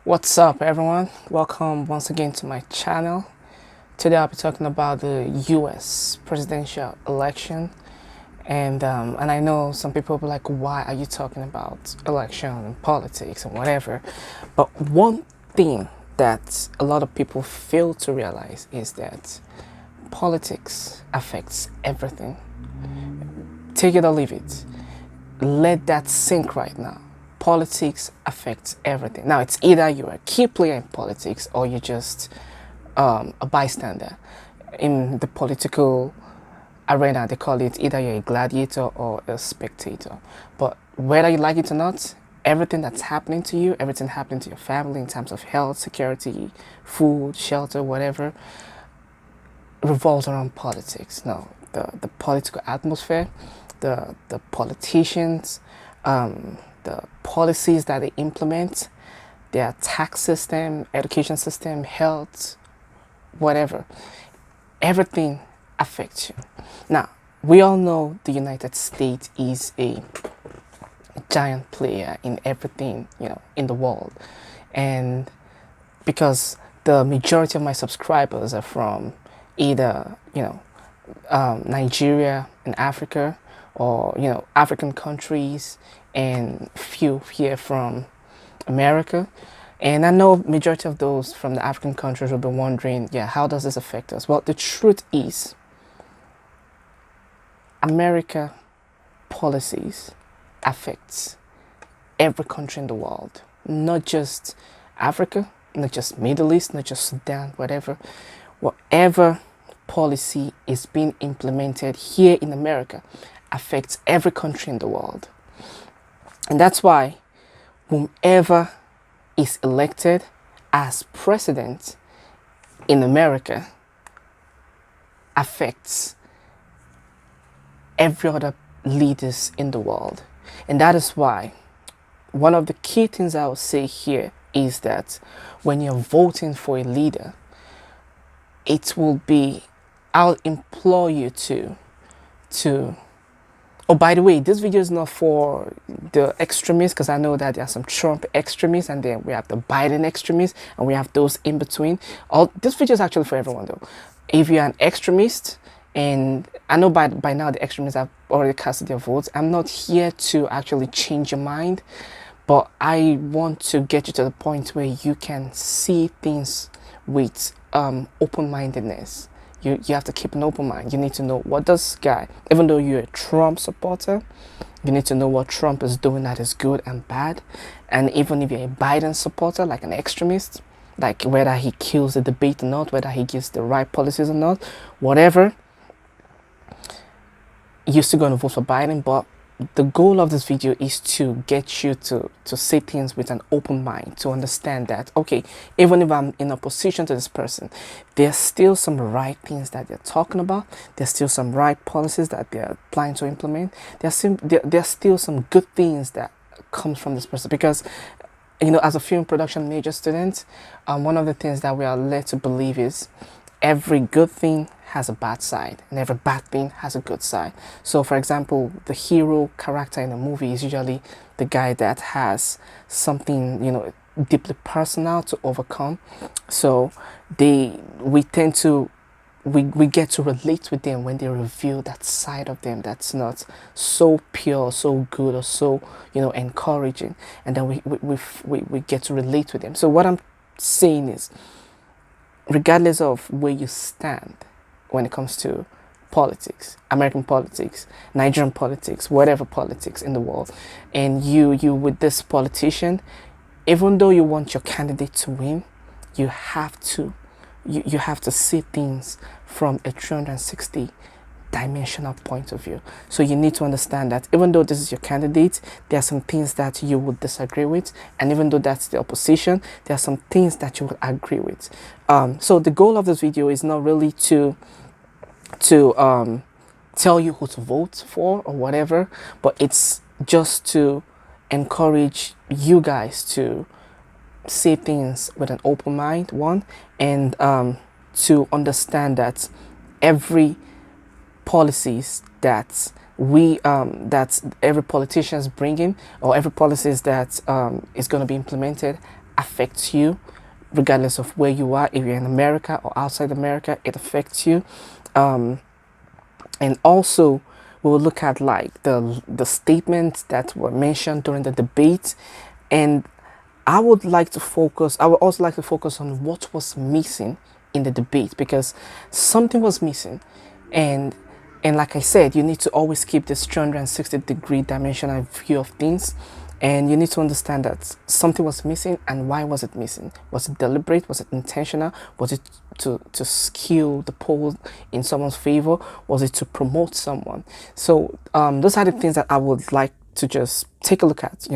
What's up, everyone? Welcome once again to my channel. Today I'll be talking about the US presidential election, and I know some people will be like, why are you talking about election and politics and whatever? But one thing that a lot of people fail to realize is that politics affects everything. Take it or leave it. Let that sink right now. Politics affects everything. Now, it's either you're a key player in politics or you're just a bystander. In the political arena, they call it either you're a gladiator or a spectator. But whether you like it or not, everything that's happening to you, everything happening to your family in terms of health, security, food, shelter, whatever, revolves around politics. Now, the political atmosphere, the politicians, the policies that they implement, their tax system, education system, health, whatever, everything affects you. Now, we all know the United States is a giant player in everything, in the world. And because the majority of my subscribers are from either, Nigeria and Africa, or African countries, and few here from America. And I know majority of those from the African countries will be wondering, yeah, how does this affect us? Well, the truth is, America policies affects every country in the world, not just Africa, not just Middle East, not just Sudan, whatever. Whatever policy is being implemented here in America affects every country in the world. And that's why whomever is elected as president in America affects every other leaders in the world. And that is why one of the key things I will say here is that when you're voting for a leader, I'll implore you to oh, by the way, this video is not for the extremists, because I know that there are some Trump extremists, and then we have the Biden extremists, and we have those in between. This video is actually for everyone, though. If you're an extremist, and I know by now the extremists have already casted their votes, I'm not here to actually change your mind, but I want to get you to the point where you can see things with open-mindedness. You have to keep an open mind. You need to know what this guy, even though you're a Trump supporter, you need to know what Trump is doing that is good and bad. And even if you're a Biden supporter, like an extremist, like whether he kills the debate or not, whether he gives the right policies or not, whatever, you're still going to vote for Biden. But the goal of this video is to get you to say things with an open mind, to understand that, okay, even if I'm in opposition to this person, there's still some right things that they're talking about. There's still some right policies that they're planning to implement. There's still some good things that comes from this person. Because, as a film production major student, one of the things that we are led to believe is every good thing has a bad side, and every bad thing has a good side. So, for example, the hero character in a movie is usually the guy that has something, deeply personal to overcome. So we get to relate with them when they reveal that side of them that's not so pure, so good, or so, encouraging. And then we get to relate with them. So what I'm saying is, regardless of where you stand when it comes to politics, American politics, Nigerian politics, whatever politics in the world, and you with this politician, even though you want your candidate to win, you have to see things from a 360 dimensional point of view. So you need to understand that even though this is your candidate, there are some things that you would disagree with, and even though that's the opposition, there are some things that you would agree with. So the goal of this video is not really to tell you who to vote for or whatever, but it's just to encourage you guys to say things with an open mind, one, and to understand that every policies that every politician is bringing, or every policies that is going to be implemented, affects you, regardless of where you are. If you're in America or outside America, it affects you. And also, we will look at like the statements that were mentioned during the debate. And I would also like to focus on what was missing in the debate, because something was missing. And like I said, you need to always keep this 360-degree dimensional view of things. And you need to understand that something was missing, and why was it missing? Was it deliberate? Was it intentional? Was it to skew the polls in someone's favor? Was it to promote someone? So those are the things that I would like to just take a look at,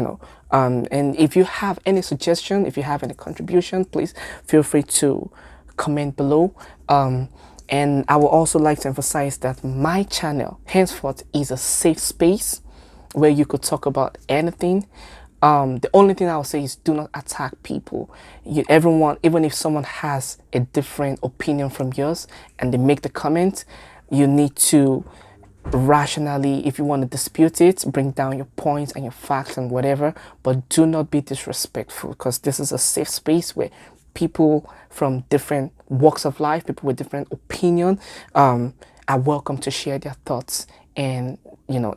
and if you have any suggestion, if you have any contribution, please feel free to comment below. And I would also like to emphasize that my channel henceforth is a safe space where you could talk about anything. The only thing I would say is do not attack people. Everyone, even if someone has a different opinion from yours and they make the comment, you need to rationally, if you want to dispute it, bring down your points and your facts and whatever, but do not be disrespectful, because this is a safe space where people from different walks of life, people with different opinion, are welcome to share their thoughts and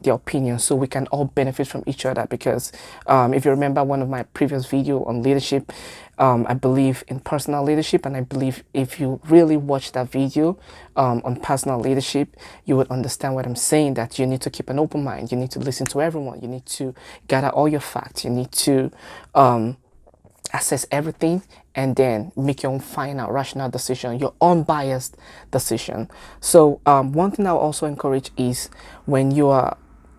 their opinions, so we can all benefit from each other. Because if you remember one of my previous video on leadership, I believe in personal leadership, and I believe if you really watch that video on personal leadership, you would understand what I'm saying, that you need to keep an open mind, you need to listen to everyone, you need to gather all your facts, you need to assess everything, and then make your own final rational decision, your unbiased decision. So one thing I'll also encourage is, when you are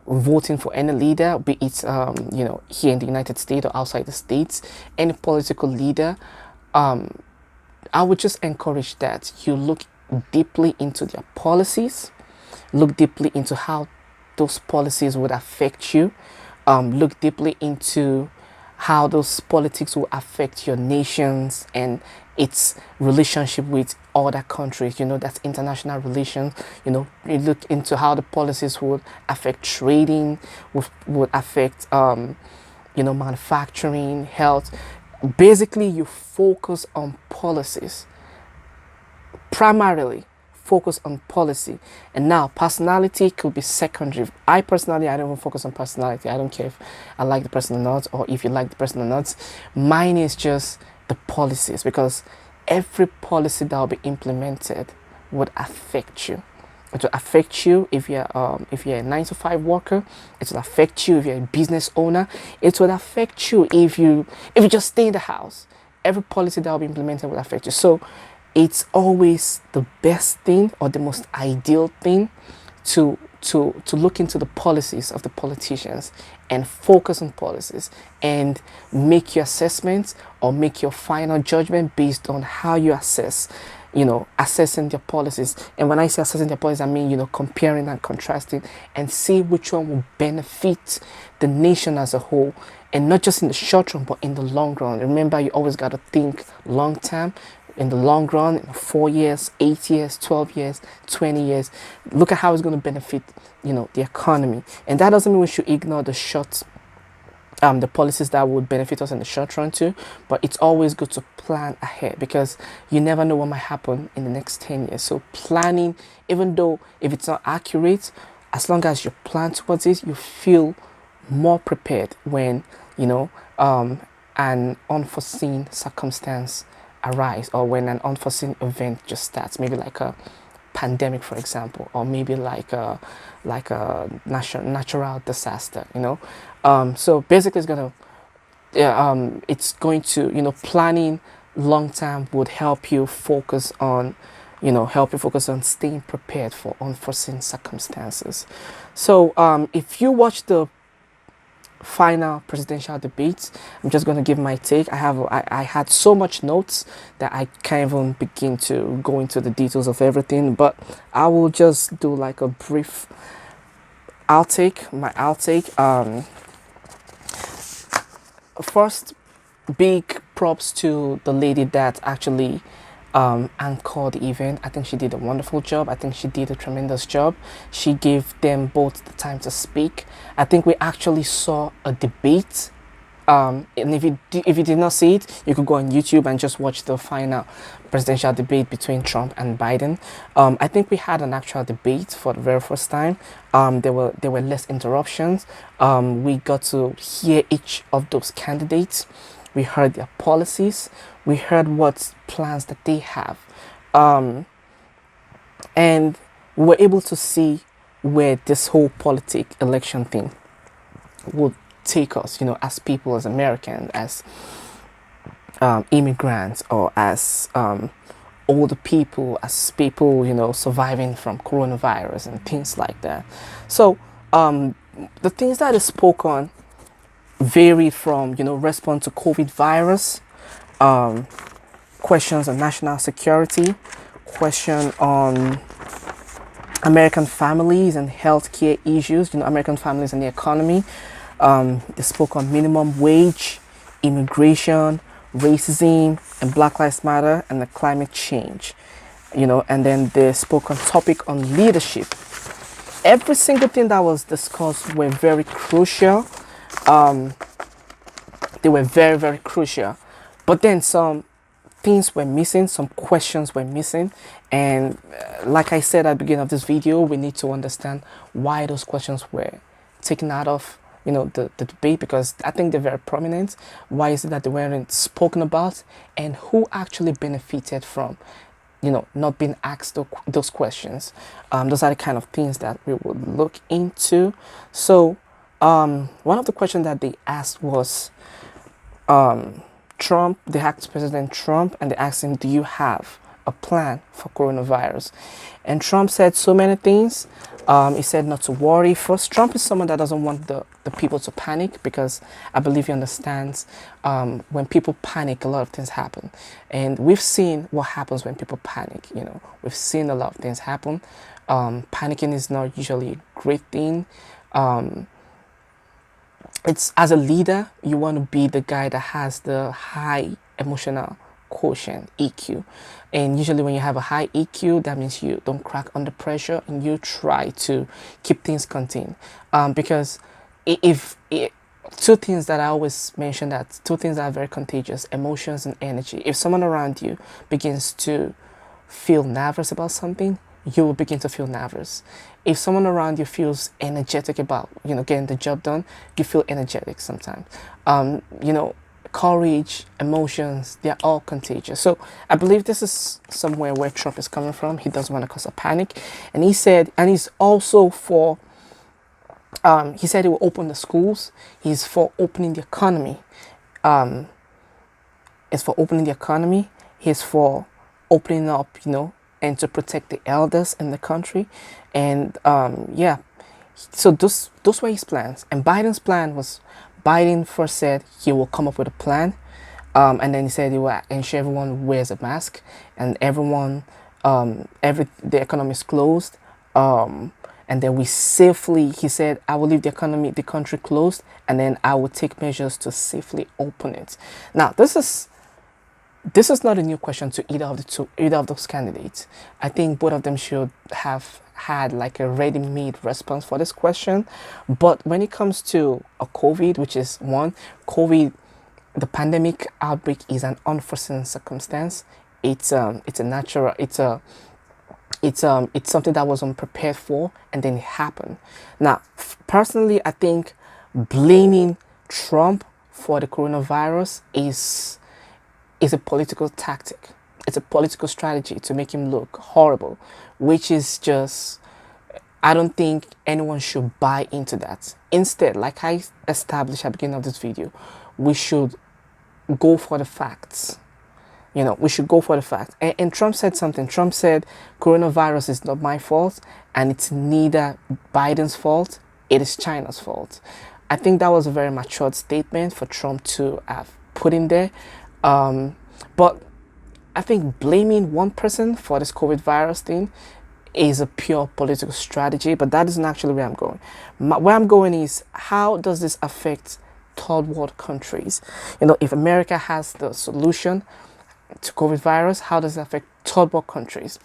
voting for any leader, be it here in the United States or outside the States, any political leader, I would just encourage that you look deeply into their policies, look deeply into how those policies would affect you, look deeply into how those politics will affect your nations and its relationship with other countries. That's international relations. You look into how the policies would affect trading, would affect manufacturing, health. Basically, you focus on policies. Primarily focus on policy. And now personality could be secondary. I don't even focus on personality. I don't care if I like the person or not, or if you like the person or not. Mine is just the policies, because every policy that will be implemented would affect you. It will affect you if you're a 9-to-5 worker. It will affect you if you're a business owner. It will affect you if you just stay in the house. Every policy that will be implemented will affect you. So it's always the best thing, or the most ideal thing, to look into the policies of the politicians and focus on policies and make your assessments or make your final judgment based on how you assessing their policies. And when I say assessing their policies, I mean, comparing and contrasting, and see which one will benefit the nation as a whole, and not just in the short run, but in the long run. Remember, you always got to think long term. In the long run, 4 years, 8 years, 12 years, 20 years, look at how it's going to benefit, the economy. And that doesn't mean we should ignore the policies that would benefit us in the short run too. But it's always good to plan ahead, because you never know what might happen in the next 10 years. So planning, even though if it's not accurate, as long as you plan towards it, you feel more prepared when, an unforeseen circumstance arise, or when an unforeseen event just starts, maybe like a pandemic, for example, or maybe like a natural disaster. So basically, it's going to planning long term would help you focus on staying prepared for unforeseen circumstances. So if you watch the final presidential debates, I'm just going to give my take. I had so much notes that I can't even begin to go into the details of everything, but I will just do like a brief outtake. First, big props to the lady that actually anchored the event. I think she did a wonderful job. I think she did a tremendous job. She gave them both the time to speak. I think we actually saw a debate And if you did not see it, you could go on YouTube and just watch the final presidential debate between Trump and Biden. I think we had an actual debate for the very first time. There were less interruptions. We got to hear each of those candidates. We heard their policies. We heard what plans that they have, and we were able to see where this whole election thing would take us, as people, as Americans, as immigrants, or as older people, as people, surviving from coronavirus and things like that. So the things that is spoken varied from, response to COVID virus, questions on national security, question on American families and healthcare issues, American families and the economy. They spoke on minimum wage, immigration, racism, and Black Lives Matter, and the climate change. And then they spoke on topic on leadership. Every single thing that was discussed were very crucial. They were very, very crucial. But then some things were missing, some questions were missing. And like I said at the beginning of this video, we need to understand why those questions were taken out of the debate, because I think they're very prominent. Why is it that they weren't spoken about, and who actually benefited from not being asked those questions? Those are the kind of things that we would look into. So one of the questions that they asked was Trump. They asked President Trump, and they asked him, do you have a plan for coronavirus? And Trump said so many things. He said not to worry. First, Trump is someone that doesn't want the people to panic, because I believe he understands when people panic, a lot of things happen. And we've seen what happens when people panic. We've seen a lot of things happen. Panicking is not usually a great thing. It's, as a leader, you want to be the guy that has the high emotional quotient, EQ. And usually when you have a high EQ, that means you don't crack under pressure, and you try to keep things contained. Because if two things that I always mention, that two things that are very contagious: emotions and energy. If someone around you begins to feel nervous about something, you will begin to feel nervous. If someone around you feels energetic about getting the job done, you feel energetic sometimes. Courage, emotions, they're all contagious. So I believe this is somewhere where Trump is coming from. He doesn't want to cause a panic. And he said, and he's also for, he said he will open the schools. He's for opening the economy. It's for opening the economy. He's for opening up, and to protect the elders in the country. And yeah, so those were his plans. And Biden's plan was, Biden first said he will come up with a plan, and then he said he will ensure everyone wears a mask, and everyone, the economy is closed, and then we safely, he said, I will leave the country closed, and then I will take measures to safely open it. Now, this is not a new question to either of those candidates. I think both of them should have had like a ready-made response for this question. But when it comes to a COVID, which is COVID, the pandemic outbreak is an unforeseen circumstance. It's something that was unprepared for, and then it happened. Now, personally, I think blaming Trump for the coronavirus is a political tactic. It's a political strategy to make him look horrible, which is just, I don't think anyone should buy into that. Instead, like I established at the beginning of this video, we should go for the facts. We should go for the facts. And Trump said something. Trump said, coronavirus is not my fault, and it's neither Biden's fault, it is China's fault. I think that was a very matured statement for Trump to have put in there. But I think blaming one person for this COVID virus thing is a pure political strategy, but that isn't actually where I'm going. Where I'm going is, how does this affect third world countries? If America has the solution to COVID virus, how does it affect third world countries?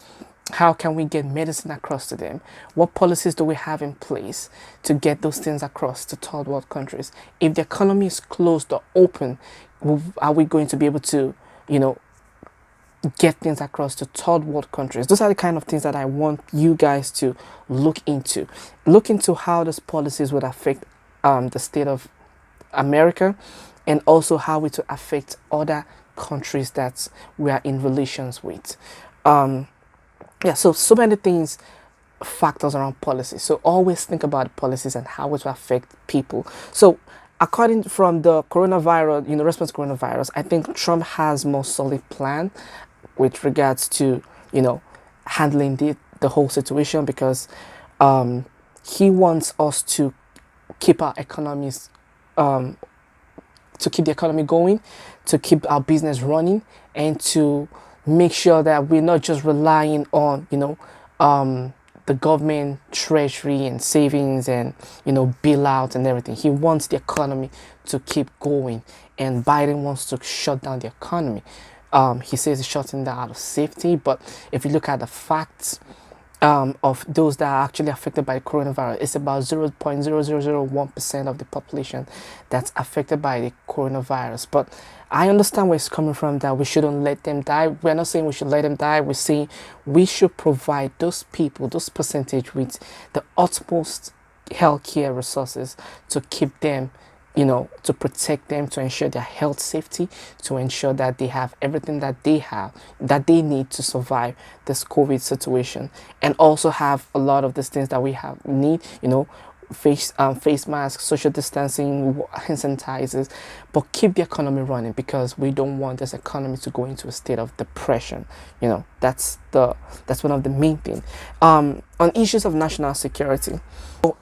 How can we get medicine across to them? What policies do we have in place to get those things across to third world countries? If the economy is closed or open, are we going to be able to, you know, get things across to third world countries? Those are the kind of things that I want you guys to look into. Look into how those policies would affect the state of America, and also how it will affect other countries that we are in relations with. Um, yeah, so many things, factors around policy. So always think about policies and how it will affect people. So according from the coronavirus, response to coronavirus, I think Trump has more solid plan with regards to, handling the whole situation, because um, he wants us to keep our economies, um, to keep the economy going, to keep our business running, and to make sure that we're not just relying on, the government treasury and savings and, bailout and everything. He wants the economy to keep going, and Biden wants to shut down the economy. He says he's shutting down out of safety, but if you look at the facts, of those that are actually affected by coronavirus, it's about 0.0001% of the population that's affected by the coronavirus. But I understand where it's coming from, that we shouldn't let them die. We're not saying we should let them die. We're saying we should provide those people, those percentage, with the utmost healthcare resources to keep them, to protect them, to ensure their health safety, to ensure that they have everything that they need to survive this COVID situation, and also have a lot of these things that we need, face masks, social distancing, hand sanitizers, but keep the economy running, because we don't want this economy to go into a state of depression. That's one of the main things. On issues of national security.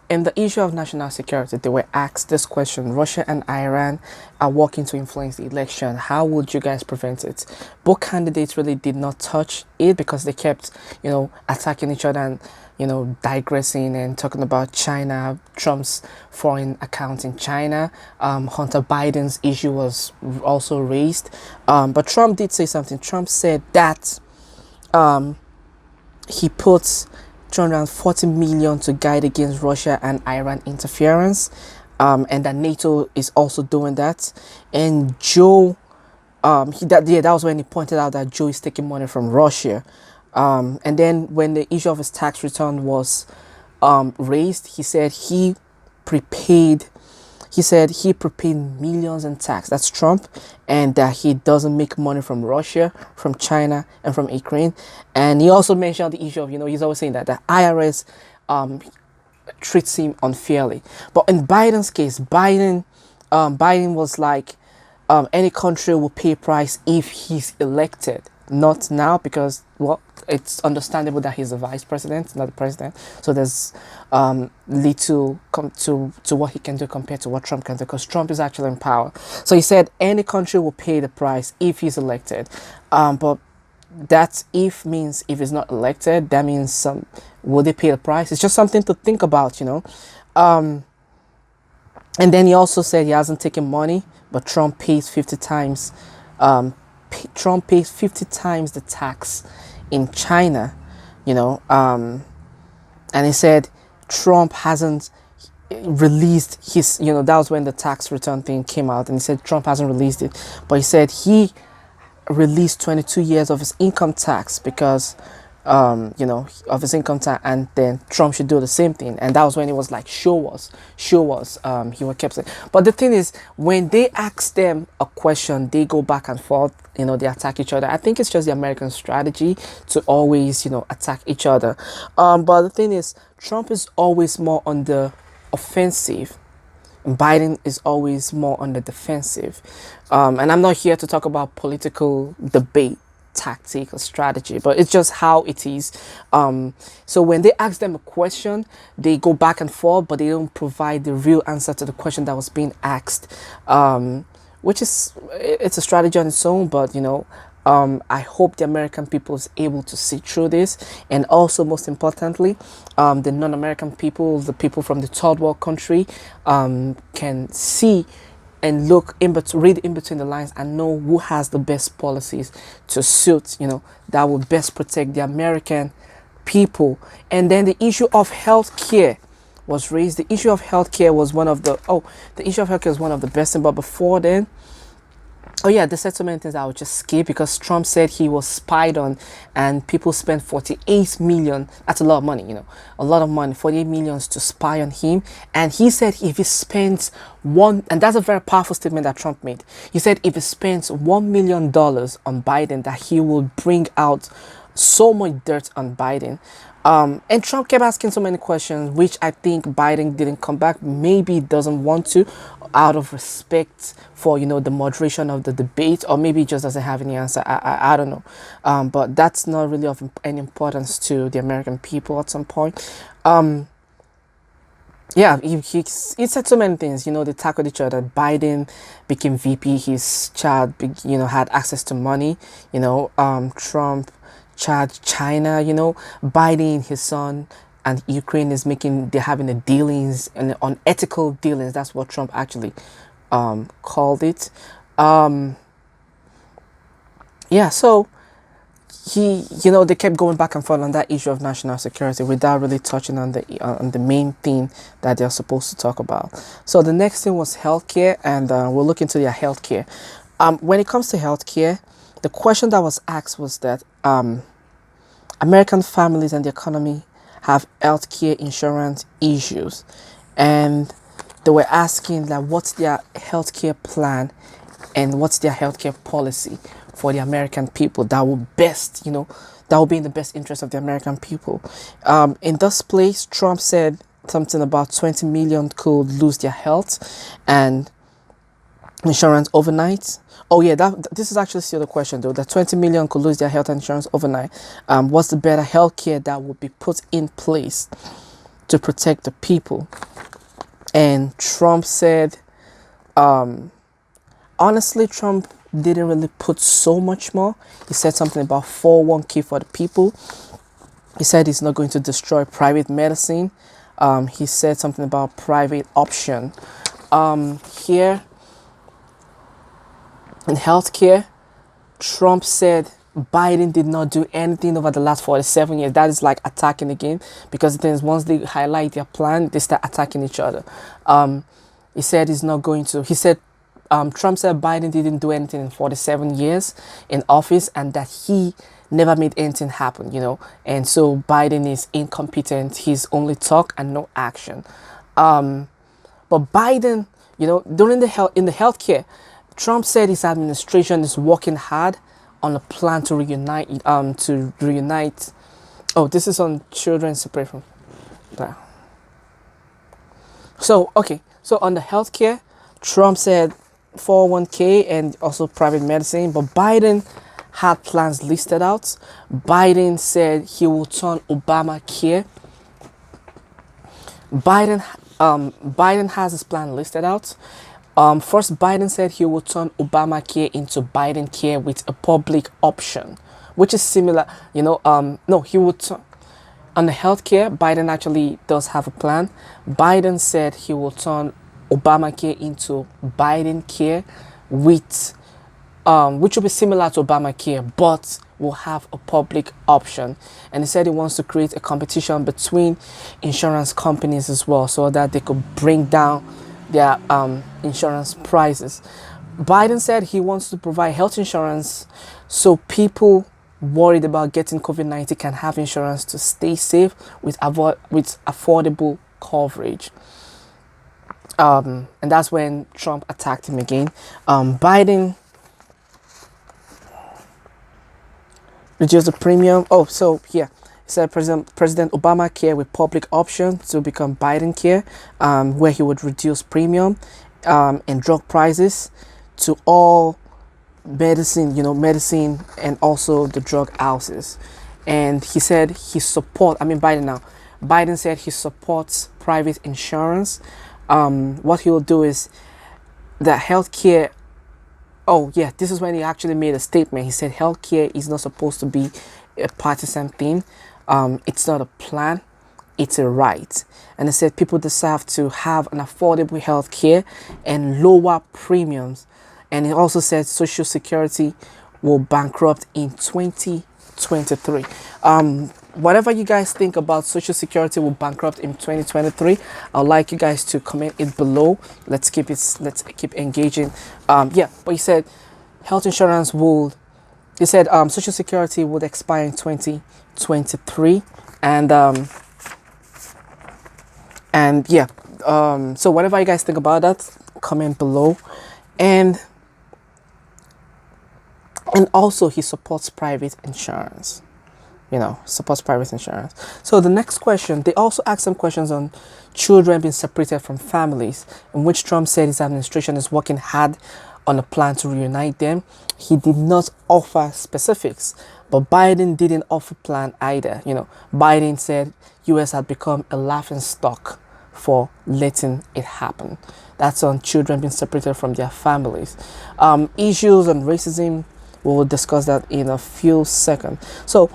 In the issue of national security, they were asked this question: Russia and Iran are working to influence the election. How would you guys prevent it? Both candidates really did not touch it, because they kept, attacking each other and, digressing and talking about China, Trump's foreign account in China. Hunter Biden's issue was also raised. But Trump did say something. Trump said that he puts 240 million to guide against Russia and Iran interference, and that NATO is also doing that. And Joe, that was when he pointed out that Joe is taking money from Russia. And then when the issue of his tax return was raised, he said he prepaid millions in tax. That's Trump. And that he doesn't make money from Russia, from China, and from Ukraine. And he also mentioned the issue of, he's always saying that the IRS treats him unfairly. But in Biden's case, Biden was like, any country will pay a price if he's elected. Not now, because, well, it's understandable that he's the vice president, not the president. So there's little to what he can do compared to what Trump can do, because Trump is actually in power. So he said any country will pay the price if he's elected. But that if means if he's not elected, that means will they pay the price? It's just something to think about, And then he also said he hasn't taken money, but Trump pays 50 times. Trump pays 50 times the tax in China, and he said Trump hasn't released his, that was when the tax return thing came out, and he said Trump hasn't released it, but he said he released 22 years of his income tax, because of his income tax, and then Trump should do the same thing. And that was when it was like, show us, he was kept saying. But the thing is, when they ask them a question, they go back and forth, they attack each other. I think it's just the American strategy to always, attack each other. But the thing is, Trump is always more on the offensive. Biden is always more on the defensive. And I'm not here to talk about political debate, tactic, or strategy, but it's just how it is. So when they ask them a question, they go back and forth, but they don't provide the real answer to the question that was being asked, which it's a strategy on its own. But I hope the American people is able to see through this, and also, most importantly, the non-American people, the people from the third world country, can see and read in between the lines, and know who has the best policies to suit, that will best protect the American people. And then the issue of healthcare was raised. The issue of healthcare was one of the the issue of healthcare was one of the best things. But before then, oh yeah, they said so many things I would just skip, because Trump said he was spied on and people spent 48 million. That's a lot of money, a lot of money, 48 millions to spy on him. And he said if he spends and that's a very powerful statement that Trump made. He said if he spends $1 million on Biden, that he will bring out so much dirt on Biden. And Trump kept asking so many questions, which I think Biden didn't come back. Maybe he doesn't want to, out of respect for, the moderation of the debate, or maybe he just doesn't have any answer. I don't know. But that's not really of any importance to the American people at some point. Yeah, he said so many things. They tackled each other. Biden became VP. His child, had access to money. Trump charged China. Biden, his son, and Ukraine they're having a dealings, and unethical dealings. That's what Trump actually called it. Yeah, so they kept going back and forth on that issue of national security without really touching on the main thing that they're supposed to talk about. So the next thing was healthcare, and we'll look into their healthcare. When it comes to healthcare, the question that was asked was that American families and the economy have healthcare insurance issues, and they were asking what's their healthcare plan and what's their healthcare policy for the American people that will best, that will be in the best interest of the American people. In this place, Trump said something about 20 million could lose their health and insurance overnight. Oh yeah, this is actually still the question though. That 20 million could lose their health insurance overnight. What's the better healthcare that would be put in place to protect the people? And Trump said, honestly, Trump didn't really put so much more. He said something about 401k for the people. He said he's not going to destroy private medicine. He said something about private option. Here in healthcare, Trump said Biden did not do anything over the last 47 years. That is like attacking again, because the thing is, once they highlight their plan, they start attacking each other. He said he's not going to. He said Trump said Biden didn't do anything in 47 years in office, and that he never made anything happen, and so Biden is incompetent. He's only talk and no action. But Biden, during in the healthcare, Trump said his administration is working hard on a plan to reunite. Oh, this is on children separate from. So okay, so on the healthcare, Trump said 401k and also private medicine, but Biden had plans listed out. Biden said he will turn Obamacare. Biden has his plan listed out. First, Biden said he will turn Obamacare into Biden Care with a public option, which is similar. No, he would turn. On the healthcare, Biden actually does have a plan. Biden said he will turn Obamacare into Biden Care with, which will be similar to Obamacare, but will have a public option. And he said he wants to create a competition between insurance companies as well, so that they could bring down their insurance prices. Biden said he wants to provide health insurance so people worried about getting COVID-19 can have insurance to stay safe with affordable coverage. And that's when Trump attacked him again. Biden reduced the premium. Oh, so yeah. He said President Obamacare with public option to become Biden Care, where he would reduce premium and drug prices to all medicine, medicine, and also the drug houses. And he said Biden said he supports private insurance. What he will do is that healthcare. Oh yeah, this is when he actually made a statement. He said healthcare is not supposed to be a partisan thing. It's not a plan, it's a right. And he said people deserve to have an affordable health care and lower premiums. And he also said Social Security will bankrupt in 2023. whatever you guys think about Social Security will bankrupt in 2023, I'd like you guys to comment it below. Let's keep engaging. Yeah, but he said health insurance would, he said Social Security would expire in 2023, and yeah, so whatever you guys think about that, comment below. And also he supports private insurance, supports private insurance. So the next question, they also asked some questions on children being separated from families, in which Trump said his administration is working hard on a plan to reunite them. He did not offer specifics, but Biden didn't offer plan either. Biden said US had become a laughing stock for letting it happen. That's on children being separated from their families. Issues on racism, we will discuss that in a few seconds. So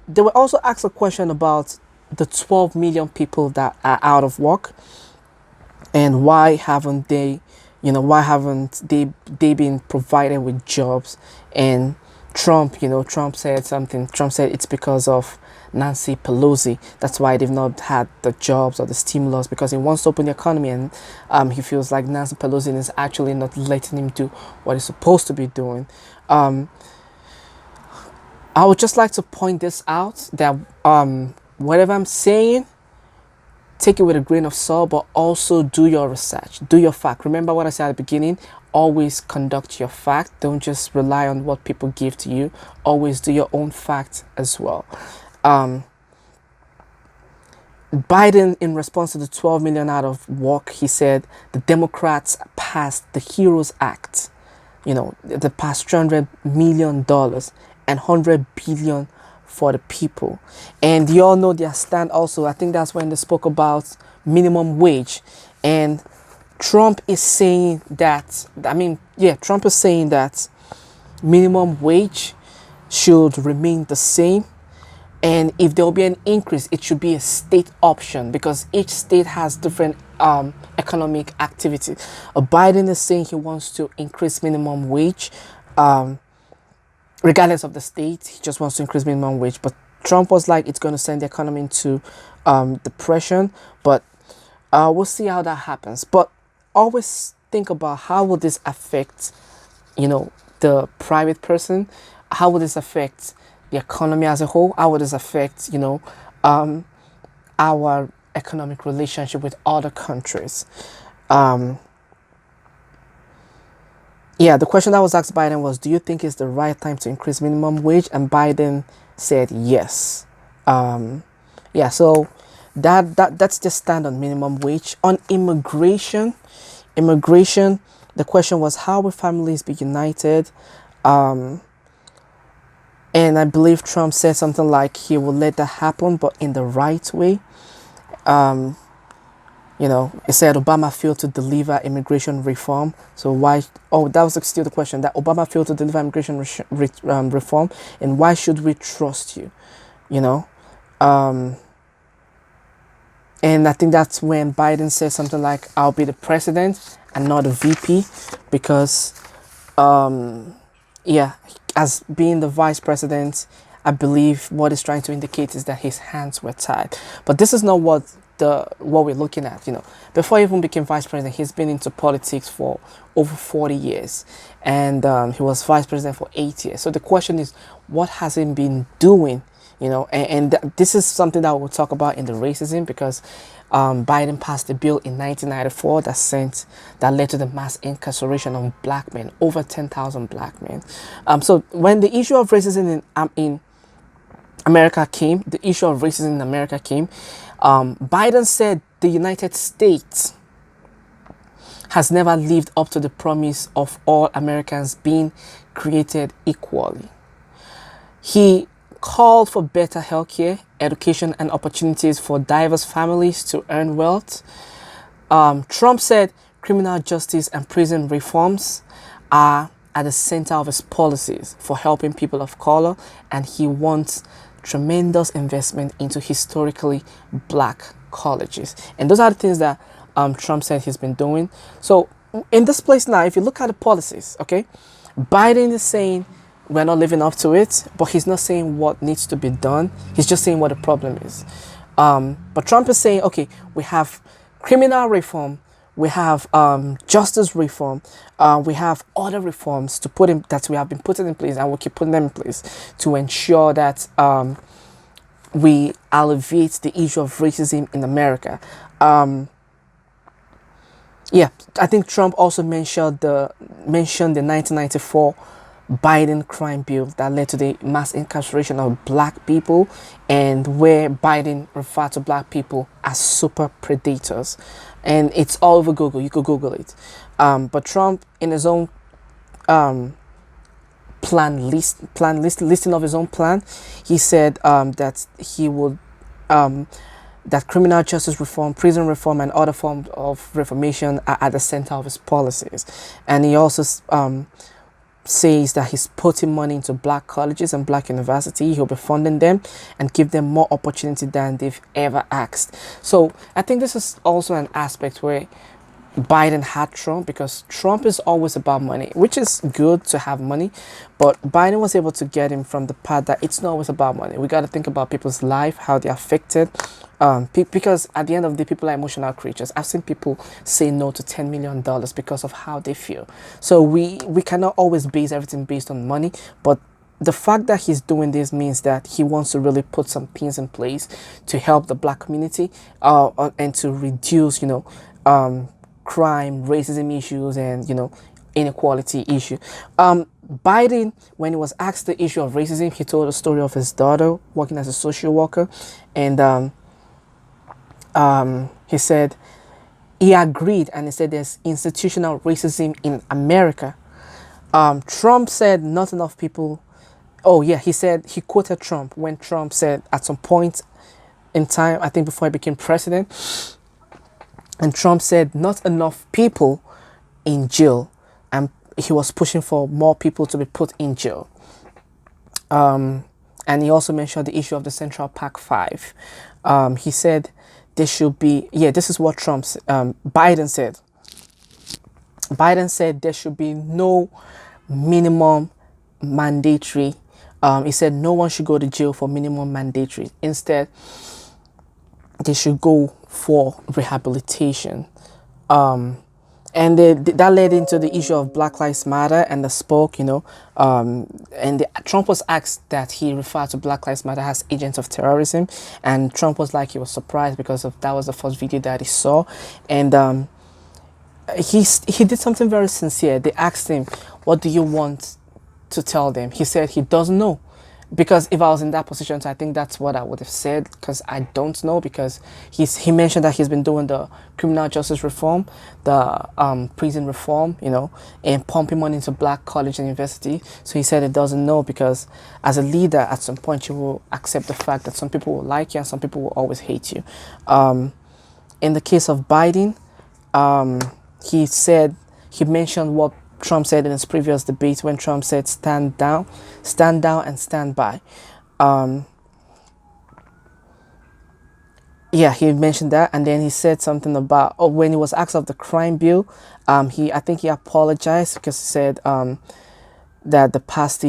they were also asked a question about the 12 million people that are out of work, and why haven't they been provided with jobs. And Trump said something. Trump said it's because of Nancy Pelosi. That's why they've not had the jobs or the stimulus, because he wants to open the economy, and he feels like Nancy Pelosi is actually not letting him do what he's supposed to be doing. I would just like to point this out, that whatever I'm saying, take it with a grain of salt, but also do your research, do your fact. Remember what I said at the beginning, always conduct your fact. Don't just rely on what people give to you. Always do your own fact as well. Biden, in response to the 12 million out of work, he said the Democrats passed the HEROES Act. They passed $300 million and $100 billion for the people. And you all know their stand also. I think that's when they spoke about minimum wage. And Trump is saying that, Trump is saying that minimum wage should remain the same. And if there will be an increase, it should be a state option, because each state has different economic activity. Biden is saying he wants to increase minimum wage, regardless of the state. He just wants to increase minimum wage. But Trump was like, it's going to send the economy into depression. But we'll see how that happens. But always think about, how will this affect, the private person? How will this affect the economy as a whole? How will this affect, our economic relationship with other countries? Yeah, the question that was asked Biden was, do you think it's the right time to increase minimum wage? And Biden said yes. Yeah, so that's just stand on minimum wage. On immigration, the question was, how will families be united? And I believe Trump said something like he will let that happen, but in the right way. It said Obama failed to deliver immigration reform. So why? Oh, that was still the question, that Obama failed to deliver immigration reform, and why should we trust you? And I think that's when Biden said something like, I'll be the president and not a VP, because as being the vice president, I believe what he's trying to indicate is that his hands were tied. But this is not what we're looking at. Before he even became vice president, he's been into politics for over 40 years, and he was vice president for 8 years. So the question is, what has he been doing? This is something that we'll talk about in the racism, because Biden passed a bill in 1994 that led to the mass incarceration of black men, over 10,000 black men. So when the issue of racism in America came, Biden said the United States has never lived up to the promise of all Americans being created equally. He called for better healthcare, education, and opportunities for diverse families to earn wealth. Trump said criminal justice and prison reforms are at the center of his policies for helping people of color, and he wants tremendous investment into historically black colleges. And those are the things that Trump said he's been doing. So in this place now, if you look at the policies, okay, Biden is saying we're not living up to it, but he's not saying what needs to be done. He's just saying what the problem is. But Trump is saying, okay, we have criminal reform, we have justice reform, we have other reforms to put in that we have been putting in place, and we'll keep putting them in place to ensure that we alleviate the issue of racism in America. Yeah, I think Trump also mentioned the 1994 Biden crime bill that led to the mass incarceration of black people, and where Biden referred to black people as super predators. And it's all over Google. You could Google it. But Trump, in his own listing of his own plan, he said that he would that criminal justice reform, prison reform, and other forms of reformation are at the center of his policies. And he also says that he's putting money into black colleges and black universities. He'll be funding them and give them more opportunity than they've ever asked. So I think this is also an aspect where Biden had Trump, because Trump is always about money, which is good to have money, but Biden was able to get him from the part that it's not always about money. We got to think about people's life, how they're affected, because at the end of the day, people are emotional creatures. I've seen people say no to $10 million because of how they feel. So we cannot always base everything based on money, but the fact that he's doing this means that he wants to really put some things in place to help the black community and to reduce, crime, racism issues, and inequality issue. Biden, when he was asked the issue of racism, he told a story of his daughter working as a social worker, and he said he agreed, and he said there's institutional racism in America. Trump said not enough people. Oh yeah, he quoted Trump when Trump said at some point in time, I think before he became president, and Trump said not enough people in jail, and he was pushing for more people to be put in jail. And he also mentioned the issue of the Central Park Five. He said there should be, this is what Biden said. Biden said there should be no minimum mandatory. He said no one should go to jail for minimum mandatory. Instead, they should go for rehabilitation. And that led into the issue of Black Lives Matter and the spoke, Trump was asked that he referred to Black Lives Matter as agents of terrorism, and Trump was like, he was surprised because that was the first video that he saw, and he did something very sincere. They asked him, what do you want to tell them? He said he doesn't know. Because if I was in that position, so I think that's what I would have said, because I don't know, because he mentioned that he's been doing the criminal justice reform, the prison reform, and pumping money into black college and university. So he said he doesn't know, because as a leader, at some point you will accept the fact that some people will like you and some people will always hate you. In the case of Biden, he mentioned what Trump said in his previous debate, when Trump said stand down and stand by. He mentioned that, and then he said something about when he was asked of the crime bill, I think he apologized because he said that the past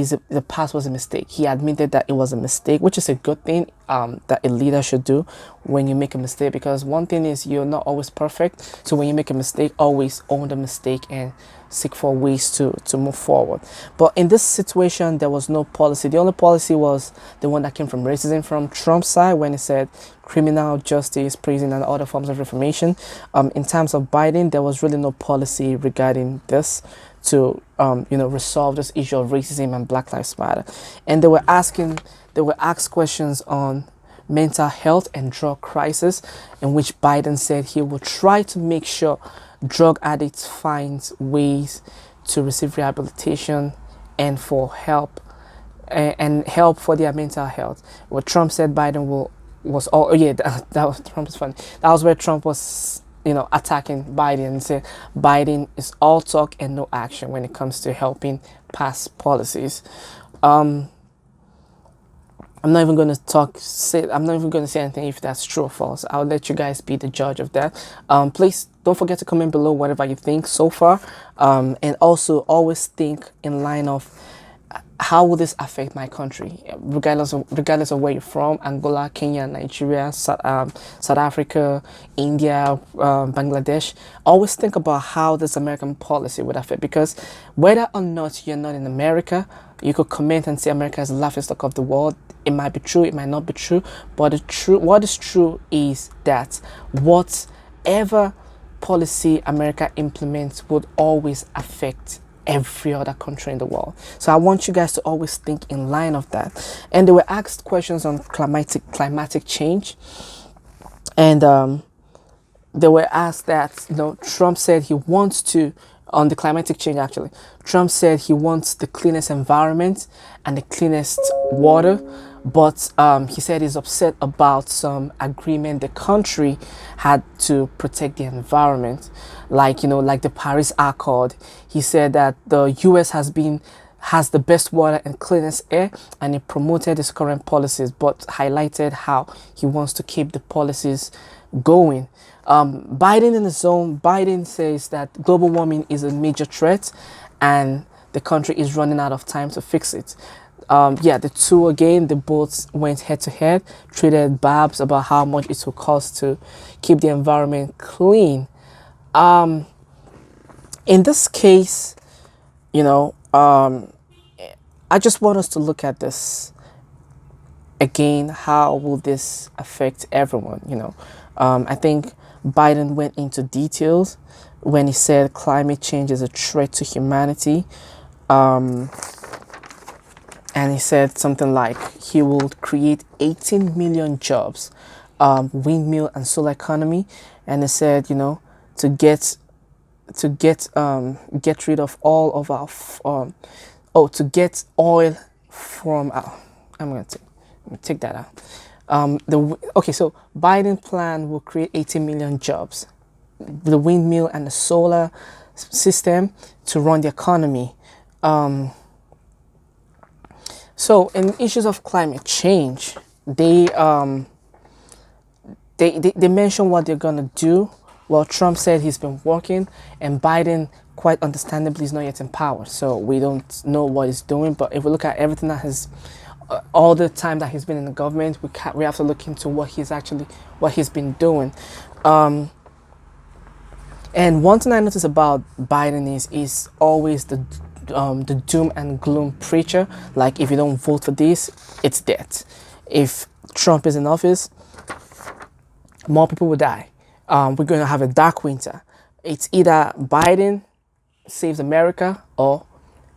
was a mistake. He admitted that it was a mistake, which is a good thing that a leader should do when you make a mistake, because one thing is you're not always perfect. So when you make a mistake, always own the mistake and seek for ways to move forward. But in this situation, there was no policy. The only policy was the one that came from racism from Trump's side, when he said criminal justice, prison, and other forms of reformation. In terms of Biden, there was really no policy regarding this to resolve this issue of racism and Black Lives Matter. And they were asked questions on mental health and drug crisis, in which Biden said he will try to make sure drug addicts find ways to receive rehabilitation and for help and help for their mental health. What Trump said Biden was that was Trump's funny. That was where Trump was attacking Biden and said Biden is all talk and no action when it comes to helping pass policies. I'm not even going to say anything if that's true or false. I'll let you guys be the judge of that. Please don't forget to comment below whatever you think so far. And also always think in line of how will this affect my country, regardless of where you're from? Angola, Kenya, Nigeria, South Africa, India, Bangladesh. Always think about how this American policy would affect, because whether or not you're not in America, you could comment and say America is the laughing stock of the world. It might be true, it might not be true, but what is true is that whatever policy America implements would always affect every other country in the world. So I want you guys to always think in line of that. And they were asked questions on climatic change, and they were asked that, Trump said he wants to, on the climatic change actually, Trump said he wants the cleanest environment and the cleanest water, but he said he's upset about some agreement the country had to protect the environment, like the Paris Accord. He said that the US has the best water and cleanest air, and he promoted his current policies, but highlighted how he wants to keep the policies going. Biden in his own, Biden says that global warming is a major threat and the country is running out of time to fix it. The two, again, the both went head to head, traded babs about how much it will cost to keep the environment clean. In this case, I just want us to look at this again. How will this affect everyone? I think Biden went into details when he said climate change is a threat to humanity. And he said something like he will create 18 million jobs, windmill and solar economy. And he said, to get rid of all of our, to get oil from, I'm going to take that out. So Biden plan will create 18 million jobs, the windmill and the solar system to run the economy. So in issues of climate change, they mention what they're gonna do. Well, Trump said he's been working, and Biden, quite understandably, is not yet in power, so we don't know what he's doing. But if we look at everything that has all the time that he's been in the government, we have to look into what he's been doing. And one thing I notice about Biden is always the doom and gloom preacher. Like, if you don't vote for this, it's death. If Trump is in office, more people will die. We're going to have a dark winter. It's either Biden saves America or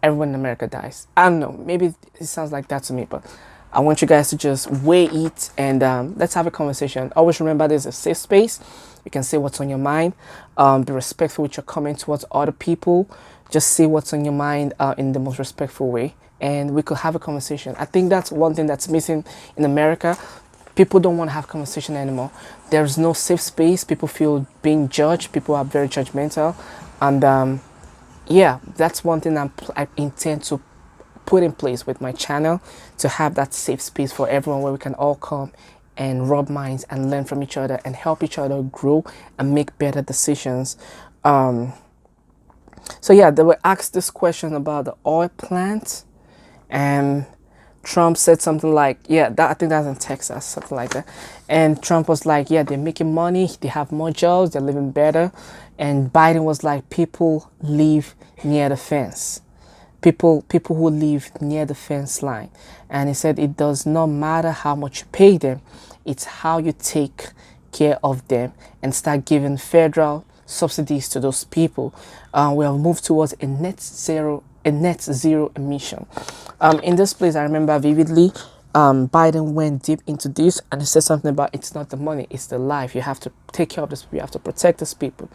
everyone in America dies. I don't know. Maybe it sounds like that to me, but I want you guys to just weigh it and let's have a conversation. Always remember, there's a safe space. You can say what's on your mind. Be respectful with your comment towards other people. Just say what's on your mind in the most respectful way, and we could have a conversation. I think that's one thing that's missing in America. People don't want to have conversation anymore. There's no safe space. People feel being judged. People are very judgmental. And that's one thing I intend to put in place with my channel, to have that safe space for everyone where we can all come and rub minds and learn from each other and help each other grow and make better decisions. They were asked this question about the oil plant, and Trump said something like, I think that's in Texas, something like that. And Trump was like, they're making money, they have more jobs, they're living better. And Biden was like, people live near the fence. People who live near the fence line. And he said it does not matter how much you pay them, it's how you take care of them and start giving federal subsidies to those people. We have moved towards a net zero emission. In this place, I remember vividly, Biden went deep into this, and he said something about it's not the money, it's the life. You have to take care of this people, you have to protect these people.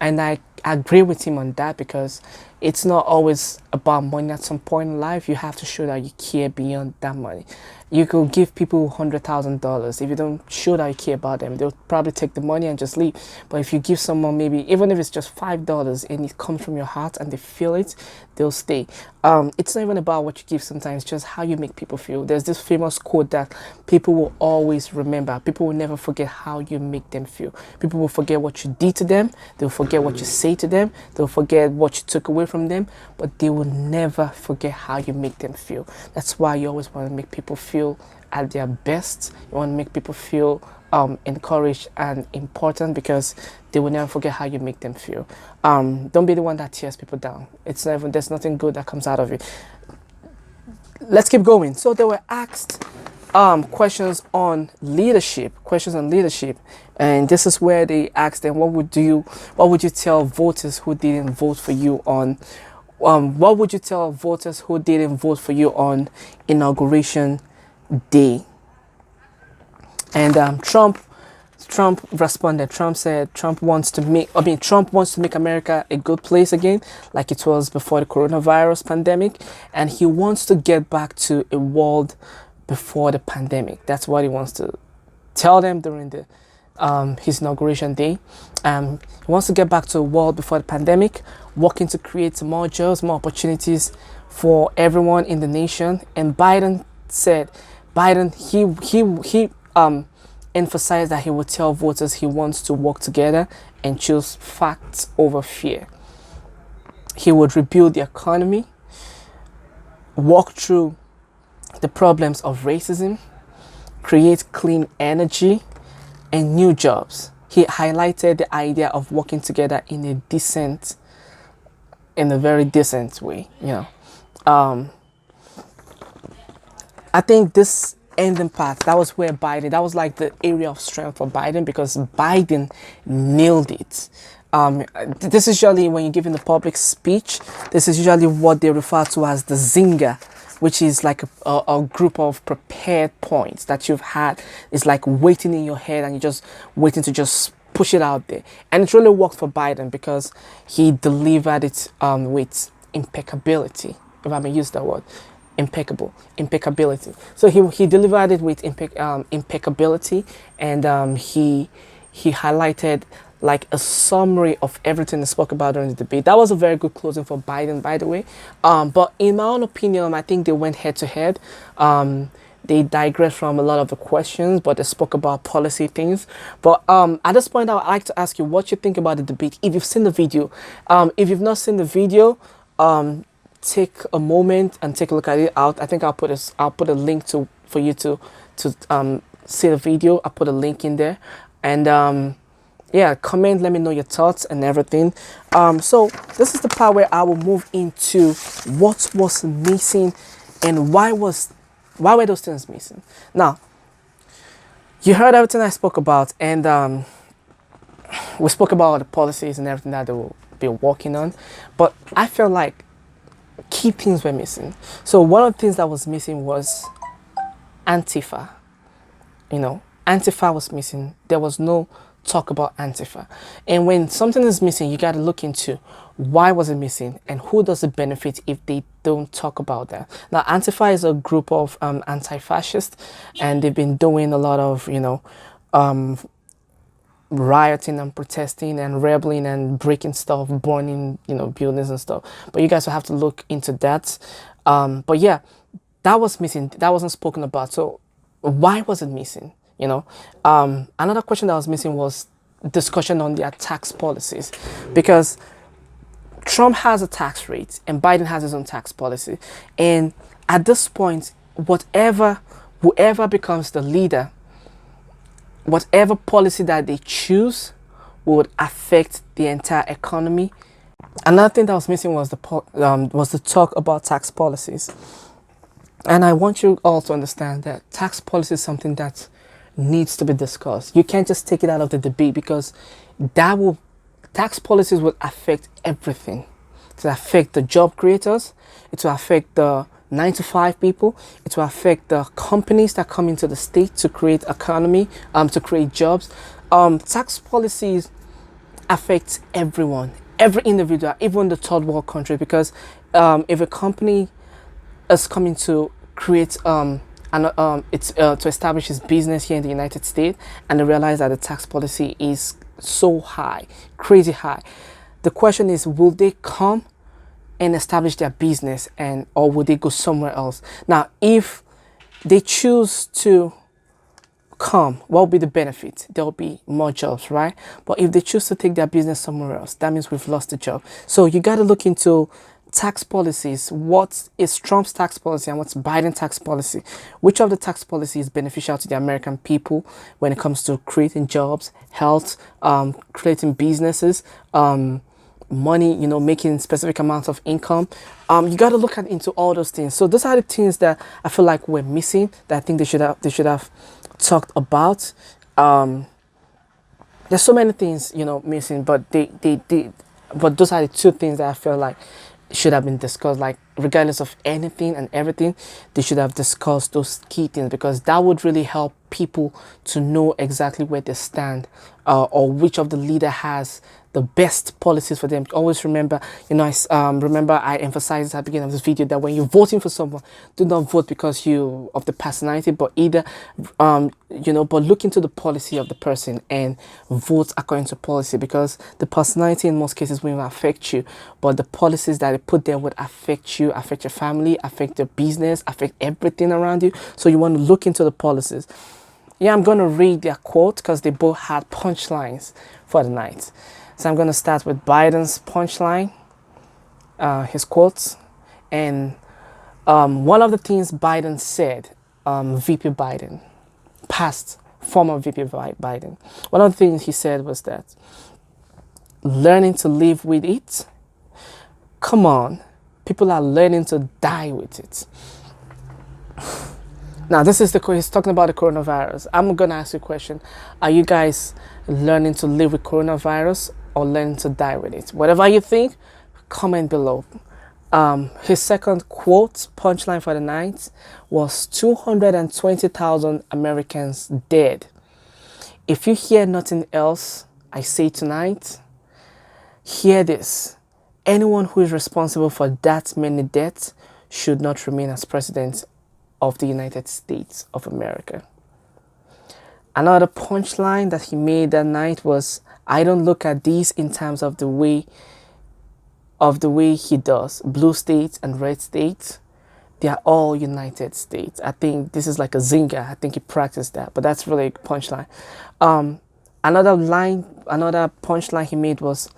And I agree with him on that, because it's not always about money. At some point in life, you have to show that you care beyond that money. You could give people $100,000. If you don't show that you care about them, they'll probably take the money and just leave. But if you give someone, maybe even if it's just $5 and it comes from your heart and they feel it, they'll stay. It's not even about what you give sometimes, just how you make people feel. There's this famous quote that people will always remember. People will never forget how you make them feel. People will forget what you did to them. They'll forget what you say to them. They'll forget what you took away from them, but they will never forget how you make them feel. That's why you always want to make people feel at their best. You want to make people feel encouraged and important, because they will never forget how you make them feel. Don't be the one that tears people down. There's nothing good that comes out of it. Let's keep going. So they were asked questions on leadership, and this is where they asked them, what would you tell voters who didn't vote for you on inauguration day? And Trump responded. Trump said Trump wants to make America a good place again, like it was before the coronavirus pandemic, and he wants to get back to a world before the pandemic. That's what he wants to tell them during his inauguration day. He wants to get back to a world before the pandemic, working to create more jobs, more opportunities for everyone in the nation. And Biden he emphasized that he would tell voters he wants to work together and choose facts over fear. He would rebuild the economy, walk through the problems of racism, create clean energy and new jobs. He highlighted the idea of working together in a very decent way. I think this ending part, that was like the area of strength for Biden, because Biden nailed it. This is usually, when you're giving the public speech, this is usually what they refer to as the zinger, which is like a group of prepared points that you've had. It's like waiting in your head and you're just waiting to just push it out there. And it really worked for Biden, because he delivered it with impeccability, if I may use that word. Impeccability. So he delivered it with impeccability, and he highlighted like a summary of everything they spoke about during the debate. That was a very good closing for Biden, by the way. But in my own opinion, I think they went head to head. They digressed from a lot of the questions, but they spoke about policy things. But at this point, I would like to ask you what you think about the debate. If you've seen the video, if you've not seen the video, take a moment and take a look at it out. I think I'll put a link for you to see the video. I'll put a link in there, and yeah, comment, let me know your thoughts and everything. So this is the part where I will move into what was missing and why were those things missing. Now, you heard everything I spoke about, and we spoke about all the policies and everything that they will be working on, but I feel like key things were missing. So one of the things that was missing was Antifa. Antifa was missing. There was no talk about Antifa. And when something is missing, you got to look into why was it missing and who does it benefit if they don't talk about that. Now, Antifa is a group of anti-fascists, and they've been doing a lot of rioting and protesting and rebelling and breaking stuff, burning buildings and stuff. But you guys will have to look into that. But yeah, that was missing. That wasn't spoken about. So why was it missing? Another question that was missing was discussion on their tax policies, because Trump has a tax rate and Biden has his own tax policy. And at this point, whoever becomes the leader, whatever policy that they choose would affect the entire economy. Another thing that was missing was the talk about tax policies. And I want you all to understand that tax policy is something that needs to be discussed. You can't just take it out of the debate, because tax policies will affect everything. It will affect the job creators. It will affect the 9-to-5 people. It will affect the companies that come into the state to create economy, to create jobs. Tax policies affect everyone, every individual, even the third world country, because if a company is coming to create to establish its business here in the United States, and they realize that the tax policy is so high, crazy high, the question is, will they come and establish their business, or would they go somewhere else? Now, if they choose to come, what will be the benefit? There will be more jobs, right? But if they choose to take their business somewhere else, that means we've lost the job. So you got to look into tax policies. What is Trump's tax policy and what's Biden's tax policy? Which of the tax policy is beneficial to the American people when it comes to creating jobs, health, creating businesses, money, making specific amounts of income. You got to look into all those things. So those are the things that I feel like we're missing, that I think they should have talked about. There's so many things, missing, but but those are the two things that I feel like should have been discussed. Like, regardless of anything and everything, they should have discussed those key things, because that would really help people to know exactly where they stand, or which of the leader has the best policies for them. Always remember, I emphasized at the beginning of this video that when you're voting for someone, do not vote because of the personality, but either, but look into the policy of the person and vote according to policy, because the personality in most cases will affect you, but the policies that they put there would affect you, affect your family, affect your business, affect everything around you. So you want to look into the policies. Yeah, I'm going to read their quote because they both had punchlines for the night. So I'm going to start with Biden's punchline, his quotes. And one of the things Biden said, VP Biden, former VP Biden, one of the things he said was that learning to live with it, come on, people are learning to die with it. Now, he's talking about the coronavirus. I'm going to ask you a question. Are you guys learning to live with coronavirus or learning to die with it? Whatever you think, comment below. His second quote, punchline for the night, was 220,000 Americans dead. If you hear nothing else I say tonight, hear this. Anyone who is responsible for that many deaths should not remain as president of the United States of America. Another punchline that he made that night was, I don't look at these in terms of the way he does. Blue states and red states, they are all United States. I think this is like a zinger. I think he practiced that, but that's really a punchline. Another punchline he made was,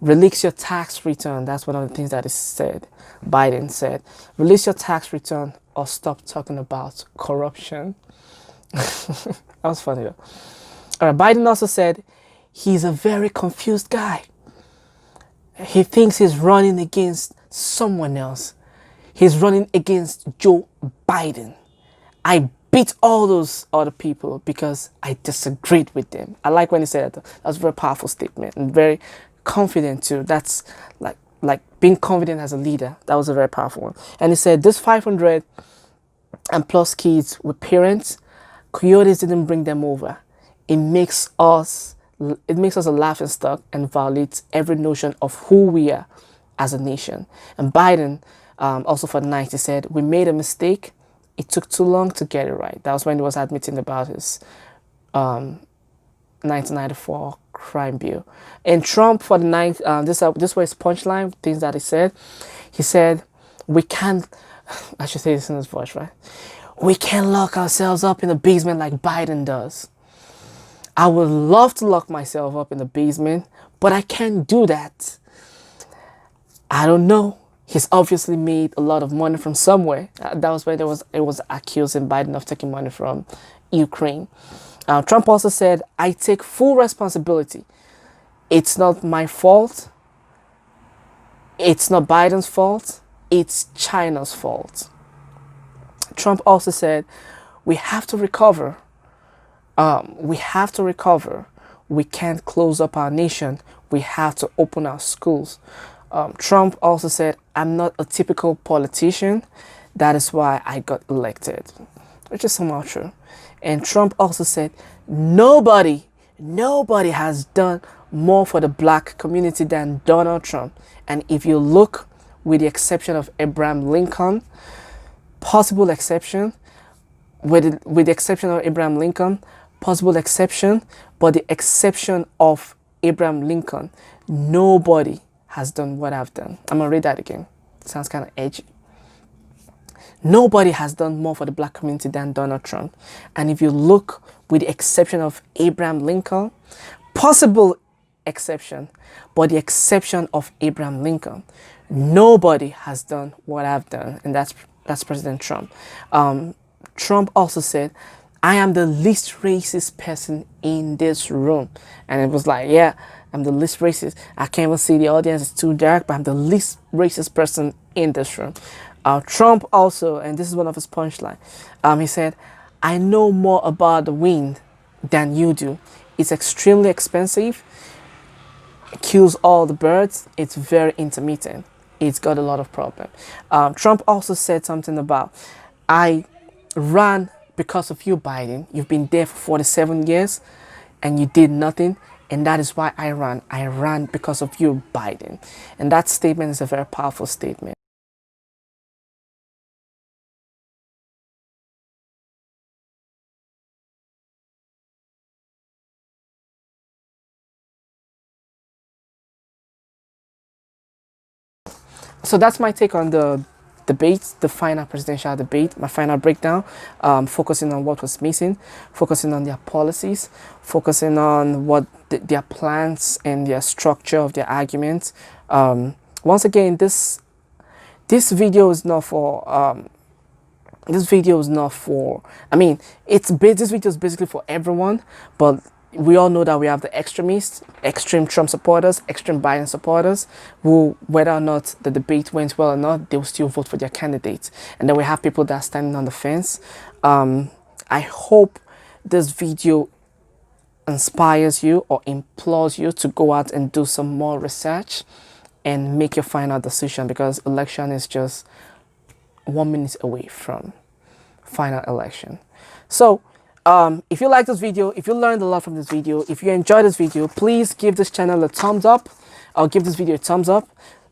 release your tax return. That's one of the things that is said. Biden said, release your tax return or stop talking about corruption. That was funny though. All right, Biden also said he's a very confused guy. He thinks he's running against someone else. He's running against Joe Biden. I beat all those other people because I disagreed with them. I like when he said that. That was a very powerful statement and very confident too. That's like being confident as a leader. That was a very powerful one. And he said, this 500 and plus kids with parents, coyotes didn't bring them over. It makes us a laughing stock and violates every notion of who we are as a nation. And Biden, also for the night, he said, we made a mistake. It took too long to get it right. That was when he was admitting about his 1994 crime bill. And Trump for the night, this was his punchline, things that he said. He said, we can't, I should say this in his voice, right? We can't lock ourselves up in the basement like Biden does. I would love to lock myself up in the basement, but I can't do that. I don't know. He's obviously made a lot of money from somewhere. That was where it was accusing Biden of taking money from Ukraine. Trump also said, I take full responsibility. It's not my fault. It's not Biden's fault. It's China's fault. Trump also said, we have to recover. We have to recover. We can't close up our nation. We have to open our schools. Trump also said, I'm not a typical politician. That is why I got elected, which is somehow true. And Trump also said, nobody has done more for the black community than Donald Trump. And if you look, with the exception of Abraham Lincoln, possible exception, with the exception of Abraham Lincoln, possible exception, but the exception of Abraham Lincoln, nobody has done what I've done. I'm going to read that again. It sounds kind of edgy. Nobody has done more for the black community than Donald Trump. And if you look, with the exception of Abraham Lincoln, possible exception, but the exception of Abraham Lincoln, nobody has done what I've done, and that's President Trump. Trump also said, I am the least racist person in this room. And it was like, yeah, I'm the least racist. I can't even see the audience, it's too dark, but I'm the least racist person in this room. Trump also, and this is one of his punchlines, he said, I know more about the wind than you do. It's extremely expensive. It kills all the birds. It's very intermittent. It's got a lot of problem. Trump also said something about, I ran because of you, Biden. You've been there for 47 years and you did nothing. And that is why I ran. I ran because of you, Biden. And that statement is a very powerful statement. So that's my take on the debate, the final presidential debate, my final breakdown, focusing on what was missing, focusing on their policies, focusing on what their plans and their structure of their arguments. Once again, this video is not for this video is not for, I mean, this video is basically for everyone, but we all know that we have the extremists, extreme Trump supporters, extreme Biden supporters, who, whether or not the debate went well or not, they will still vote for their candidates. And then we have people that are standing on the fence. I hope this video inspires you or implores you to go out and do some more research and make your final decision, because election is just 1 minute away from final election. So if you like this video, if you learned a lot from this video, if you enjoyed this video, please give this channel a thumbs up. I'll give this video a thumbs up.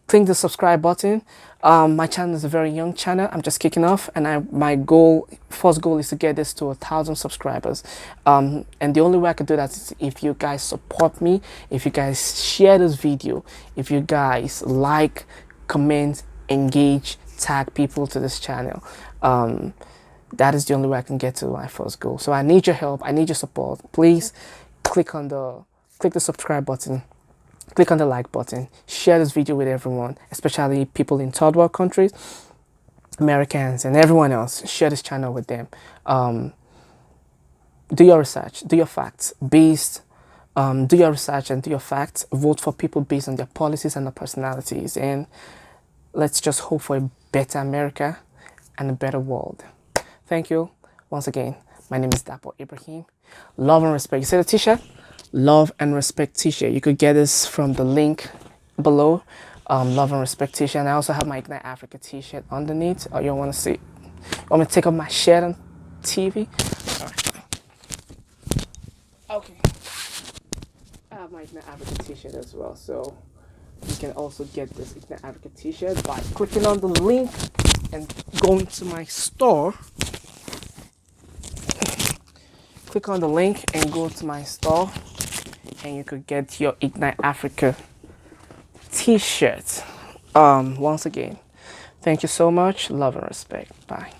Click the subscribe button. My channel is a very young channel. I'm just kicking off, and my first goal is to get this to 1,000 subscribers. And the only way I can do that is if you guys support me, if you guys share this video, if you guys like, comment, engage, tag people to this channel. That is the only way I can get to my first goal. So I need your help. I need your support. Please click the subscribe button. Click on the like button. Share this video with everyone, especially people in third world countries, Americans, and everyone else. Share this channel with them. Do your research. Do your facts. Do your research and do your facts. Vote for people based on their policies and their personalities. And let's just hope for a better America and a better world. Thank you once again. My name is Dapo Ibrahim. Love and respect. You see the t-shirt? Love and respect t-shirt. You could get this from the link below. Love and respect t-shirt. And I also have my Ignite Africa t-shirt underneath. Oh, you want to see? Want me to take off my shirt on TV? All right. Okay. I have my Ignite Africa t-shirt as well. So you can also get this Ignite Africa t-shirt by clicking on the link and going to my store. Click on the link and go to my store, and you could get your Ignite Africa t-shirt. Once again, thank you so much. Love and respect. Bye.